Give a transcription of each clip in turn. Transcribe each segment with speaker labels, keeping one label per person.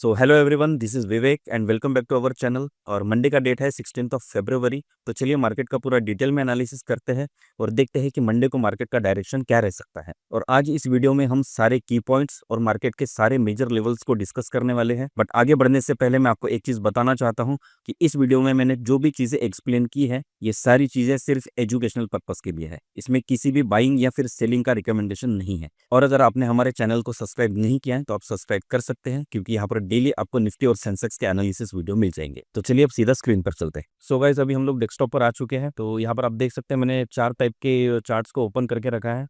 Speaker 1: So hello everyone, this is Vivek and welcome back to our channel. और Monday का date है 16 फरवरी। तो चलिए मार्केट का पूरा डिटेल में एनालिसिस करते हैं और देखते हैं कि मंडे को मार्केट का डायरेक्शन क्या रह सकता है। और आज इस वीडियो में हम सारे की पॉइंट्स और मार्केट के सारे मेजर लेवल्स को डिस्कस करने वाले हैं। बट आगे बढ़ने से पहले मैं आपको एक चीज़ बताना चाहता हूँ कि इस वीडियो में मैंने जो भी चीज़ें एक्सप्लेन की है, ये सारी चीज़ें सिर्फ एजुकेशनल पर्पज़ के लिए है। इसमें किसी भी बाइंग या फिर सेलिंग का रिकमेंडेशन नहीं है। और अगर आपने हमारे चैनल को सब्सक्राइब नहीं किया है तो आप सब्सक्राइब कर सकते हैं, क्योंकि यहाँ पर डेली आपको निफ्टी और सेंसेक्स के एनालिसिस वीडियो मिल जाएंगे। तो चलिए अब सीधा स्क्रीन पर चलते हैं। सो गाइस, अभी हम लोग डेस्कटॉप पर आ चुके हैं। तो यहाँ पर आप देख सकते हैं मैंने चार टाइप के चार्ट्स को ओपन करके रखा है।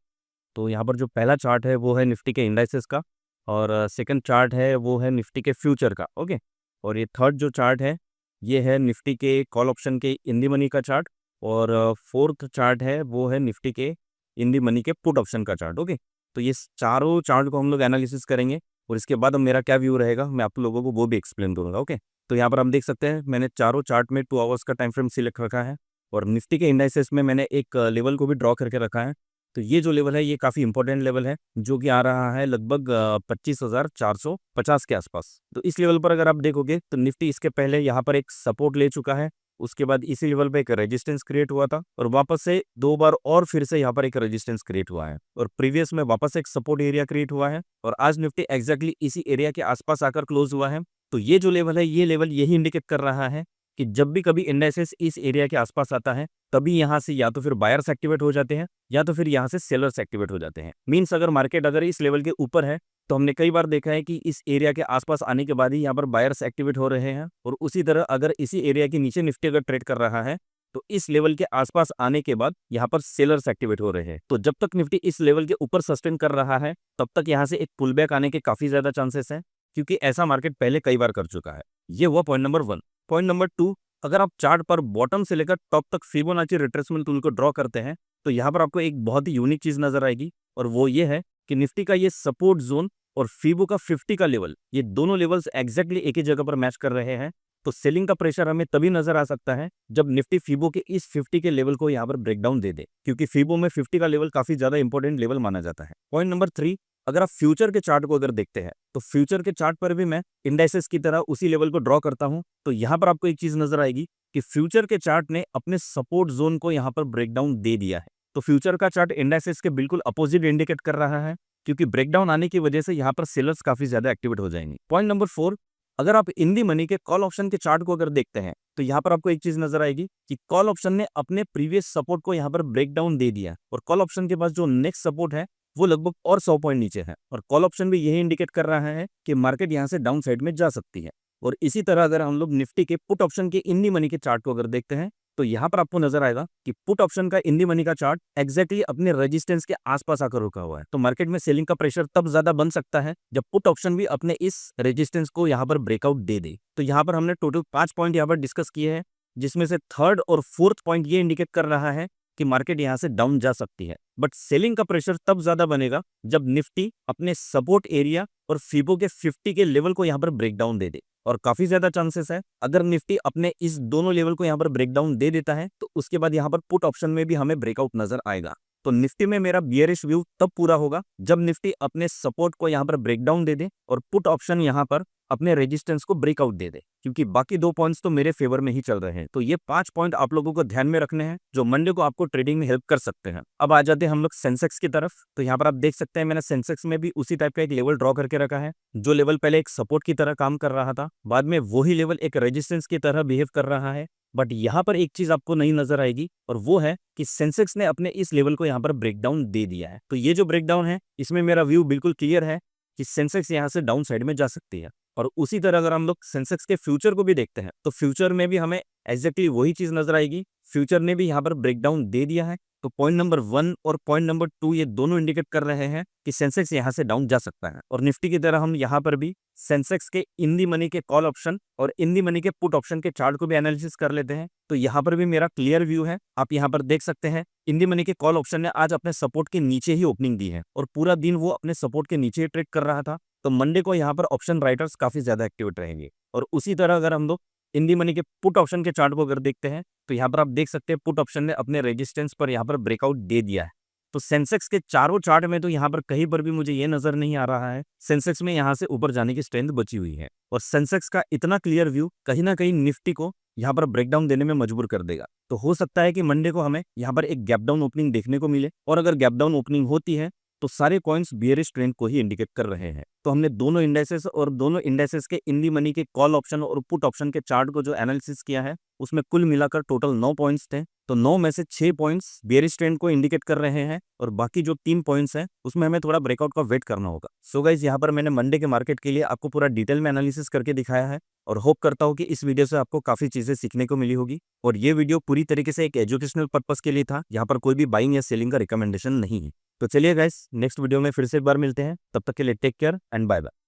Speaker 1: तो यहाँ पर जो पहला चार्ट है वो है निफ्टी के इंडाइसेस का, और सेकंड चार्ट है वो है निफ्टी के फ्यूचर का। ओके। और ये थर्ड जो चार्ट है ये है निफ्टी के कॉल ऑप्शन के इन दी मनी का चार्ट, और फोर्थ चार्ट है वो है निफ्टी के इन दी मनी के पुट ऑप्शन का चार्ट। ओके। तो ये चारों चार्ट को हम लोग एनालिसिस करेंगे और इसके बाद अब मेरा क्या व्यू रहेगा मैं आप लोगों को वो भी एक्सप्लेन करूंगा। ओके। तो यहाँ पर हम देख सकते हैं मैंने चारों चार्ट में 2 आवर्स का टाइम फ्रेम सिलेक्ट रखा है, और निफ्टी के इंडाइसेस में मैंने एक लेवल को भी ड्रॉ करके रखा है। तो ये जो लेवल है ये काफ़ी इंपॉर्टेंट लेवल है, जो कि आ रहा है लगभग 25,450 के आसपास। तो इस लेवल पर अगर आप देखोगे तो निफ्टी इसके पहले यहाँ पर एक सपोर्ट ले चुका है, उसके बाद इसी लेवल पे एक रेजिस्टेंस क्रिएट हुआ था, और वापस से 2 बार और फिर से यहाँ पर एक रेजिस्टेंस क्रिएट हुआ है, और प्रीवियस में वापस एक सपोर्ट एरिया क्रिएट हुआ है, और आज निफ्टी एग्जैक्टली इसी एरिया के आसपास आकर क्लोज हुआ है। तो ये जो लेवल है ये लेवल यही इंडिकेट कर रहा है कि जब भी कभी इंडाइसेस इस एरिया के आसपास आता है तभी यहाँ से या तो फिर बायर्स एक्टिवेट हो जाते हैं या तो फिर यहाँ से सेलर्स एक्टिवेट हो जाते हैं। मीन्स अगर मार्केट अगर इस लेवल के ऊपर है तो हमने कई बार देखा है कि इस एरिया के आसपास आने के बाद ही यहाँ पर बायर्स एक्टिवेट हो रहे हैं, और उसी तरह अगर इसी एरिया के नीचे निफ्टी अगर ट्रेड कर रहा है तो इस लेवल के आसपास आने के बाद यहाँ पर सेलर्स एक्टिवेट हो रहे हैं। तो जब तक निफ्टी इस लेवल के ऊपर सस्टेन कर रहा है तब तक यहाँ से एक पुल बैक आने के काफी ज्यादा चांसेस हैं, क्योंकि ऐसा मार्केट पहले कई बार कर चुका है। ये हुआ पॉइंट नंबर 1। पॉइंट नंबर 2, अगर आप चार्ट पर बॉटम से लेकर टॉप तक फिबोनाची रिट्रेसमेंट टूल को ड्रॉ करते हैं तो यहाँ पर आपको एक बहुत ही यूनिक चीज नजर आएगी, और वो ये है कि निफ्टी का ये सपोर्ट जोन और फीबो का 50 का लेवल, ये दोनों लेवल्स एग्जैक्टली एक ही जगह पर मैच कर रहे हैं। तो सेलिंग का प्रेशर हमें तभी नजर आ सकता है जब निफ्टी फीबो के इस 50 के लेवल को यहाँ पर ब्रेकडाउन दे दे, क्योंकि फीबो में 50 का लेवल काफी ज्यादा इंपॉर्टेंट लेवल माना जाता है। पॉइंट नंबर 3, अगर आप फ्यूचर के चार्ट को अगर देखते हैं तो फ्यूचर के चार्ट पर भी मैं इंडाइसेस की तरह उसी लेवल को ड्रॉ करता हूं। तो यहाँ पर आपको एक चीज नजर आएगी कि फ्यूचर के चार्ट ने अपने सपोर्ट जोन को यहाँ पर ब्रेकडाउन दे दिया है। तो फ्यूचर का चार्ट इंडाइसेस के बिल्कुल अपोजिट इंडिकेट कर रहा है, क्योंकि ब्रेकडाउन आने की वजह से यहाँ पर सेलर्स काफी ज्यादा एक्टिवेट हो जाएंगे। पॉइंट नंबर 4, अगर आप इन दी मनी के कॉल ऑप्शन के चार्ट को अगर देखते हैं तो यहाँ पर आपको एक चीज नजर आएगी कि कॉल ऑप्शन ने अपने प्रीवियस सपोर्ट को यहाँ पर ब्रेकडाउन दे दिया, और कॉल ऑप्शन के पास जो नेक्स्ट सपोर्ट है वो लगभग और 100 पॉइंट नीचे है, और कॉल ऑप्शन भी यही इंडिकेट कर रहा है कि मार्केट यहाँ से डाउन साइड में जा सकती है। और इसी तरह अगर हम लोग निफ्टी के पुट ऑप्शन के इन दी मनी के चार्ट को अगर देखते हैं तो यहाँ पर आपको नजर आएगा कि पुट ऑप्शन का इन दी मनी का चार्ट एग्जैक्टली अपने रेजिस्टेंस के आसपास आकर रुका हुआ है। तो मार्केट में सेलिंग का प्रेशर तब ज्यादा बन सकता है जब पुट ऑप्शन भी अपने इस रेजिस्टेंस को यहाँ पर ब्रेकआउट दे दे। तो यहाँ पर हमने टोटल 5 पॉइंट यहाँ पर डिस्कस किए हैं, जिसमें से थर्ड और फोर्थ पॉइंट ये इंडिकेट कर रहा है कि मार्केट यहाँ से डाउन जा सकती है। बट सेलिंग का प्रेशर तब ज्यादा बनेगा जब निफ्टी अपने सपोर्ट एरिया और फीबो के 50 के लेवल को यहाँ पर ब्रेकडाउन दे दे, और काफी ज्यादा चांसेस है अगर निफ्टी अपने इस दोनों लेवल को यहाँ पर ब्रेकडाउन दे देता है तो उसके बाद यहाँ पर पुट ऑप्शन में भी हमें ब्रेकआउट नजर आएगा। तो निफ्टी में मेरा बियरिश व्यू तब पूरा होगा जब निफ्टी अपने सपोर्ट को यहाँ पर ब्रेकडाउन दे दे और पुट ऑप्शन यहाँ पर अपने रेजिस्टेंस को ब्रेकआउट दे दे, क्योंकि बाकी 2 पॉइंट्स तो मेरे फेवर में ही चल रहे हैं। तो ये 5 पॉइंट आप लोगों को ध्यान में रखने हैं जो मंडे को आपको ट्रेडिंग में हेल्प कर सकते हैं। अब आ जाते हैं हम लोग सेंसेक्स की तरफ। तो यहाँ पर आप देख सकते हैं मैंने सेंसेक्स में भी उसी टाइप का एक लेवल ड्रॉ करके रखा है। जो लेवल पहले एक सपोर्ट की तरह काम कर रहा था, बाद में वही लेवल एक रेजिस्टेंस की तरह बिहेव कर रहा है। बट यहाँ पर एक चीज आपको नहीं नजर आएगी, और वो है कि सेंसेक्स ने अपने इस लेवल को यहाँ पर ब्रेकडाउन दे दिया है। तो ये जो ब्रेकडाउन है इसमें मेरा व्यू बिल्कुल क्लियर है कि सेंसेक्स यहाँ से डाउन साइड में जा सकती है। और उसी तरह अगर हम लोग सेंसेक्स के फ्यूचर को भी देखते हैं तो फ्यूचर में भी हमें एग्जैक्टली वही चीज नजर आएगी। फ्यूचर ने भी यहाँ पर ब्रेकडाउन दे दिया है। तो पॉइंट नंबर 1 और पॉइंट नंबर 2 ये दोनों इंडिकेट कर रहे हैं कि सेंसेक्स यहाँ से डाउन जा सकता है। और निफ्टी की तरह हम यहाँ पर भी सेंसेक्स के इन दी मनी के कॉल ऑप्शन और इन दी मनी के पुट ऑप्शन के चार्ट को भी एनालिसिस कर लेते हैं। तो यहाँ पर भी मेरा क्लियर व्यू है। आप यहाँ पर देख सकते हैं इन दी मनी के कॉल ऑप्शन ने आज अपने सपोर्ट के नीचे ही ओपनिंग दी है, और पूरा दिन वो अपने सपोर्ट के नीचे ही ट्रेड कर रहा था। तो मंडे को यहाँ पर ऑप्शन राइटर्स काफी ज्यादा एक्टिवेट रहेंगे। और उसी तरह अगर हम लोग इन दी मनी के पुट ऑप्शन के चार्ट को अगर देखते हैं तो यहाँ पर आप देख सकते हैं पुट ऑप्शन ने अपने रेजिस्टेंस पर यहाँ पर ब्रेकआउट दे दिया है। तो सेंसेक्स के चारों चार्ट में तो यहाँ पर कहीं पर भी मुझे ये नजर नहीं आ रहा है सेंसेक्स में यहाँ से ऊपर जाने की स्ट्रेंथ बची हुई है। और सेंसेक्स का इतना क्लियर व्यू कहीं ना कहीं निफ्टी को यहाँ पर ब्रेकडाउन देने में मजबूर कर देगा। तो हो सकता है कि मंडे को हमें यहाँ पर एक गैप डाउन ओपनिंग देखने को मिले, और अगर गैप डाउन ओपनिंग होती है तो सारे कॉइन्स बियरिश ट्रेंड को ही इंडिकेट कर रहे हैं। तो हमने दोनों इंडेसेस और दोनों इंडेसेस के इन दी मनी के कॉल ऑप्शन और पुट ऑप्शन के चार्ट को जो एनालिसिस किया है उसमें कुल मिलाकर टोटल 9 पॉइंट्स थे। तो 9 में से 6 पॉइंट्स बियरिश ट्रेंड को इंडिकेट कर रहे हैं, और बाकी जो 3 पॉइंट्स हैं उसमें हमें थोड़ा ब्रेकआउट का वेट करना होगा। सो गाइस, यहाँ पर मैंने मंडे के मार्केट के लिए आपको पूरा डिटेल में एनालिसिस करके दिखाया है, और होप करता हूँ कि इस वीडियो से आपको काफी चीजें सीखने को मिली होगी। और ये वीडियो पूरी तरीके से एक एजुकेशनल पर्पस के लिए था, यहाँ पर कोई भी बाइंग या सेलिंग का रिकमेंडेशन नहीं है। तो चलिए गाइस, नेक्स्ट वीडियो में फिर से एक बार मिलते हैं, तब तक के लिए take care and bye bye.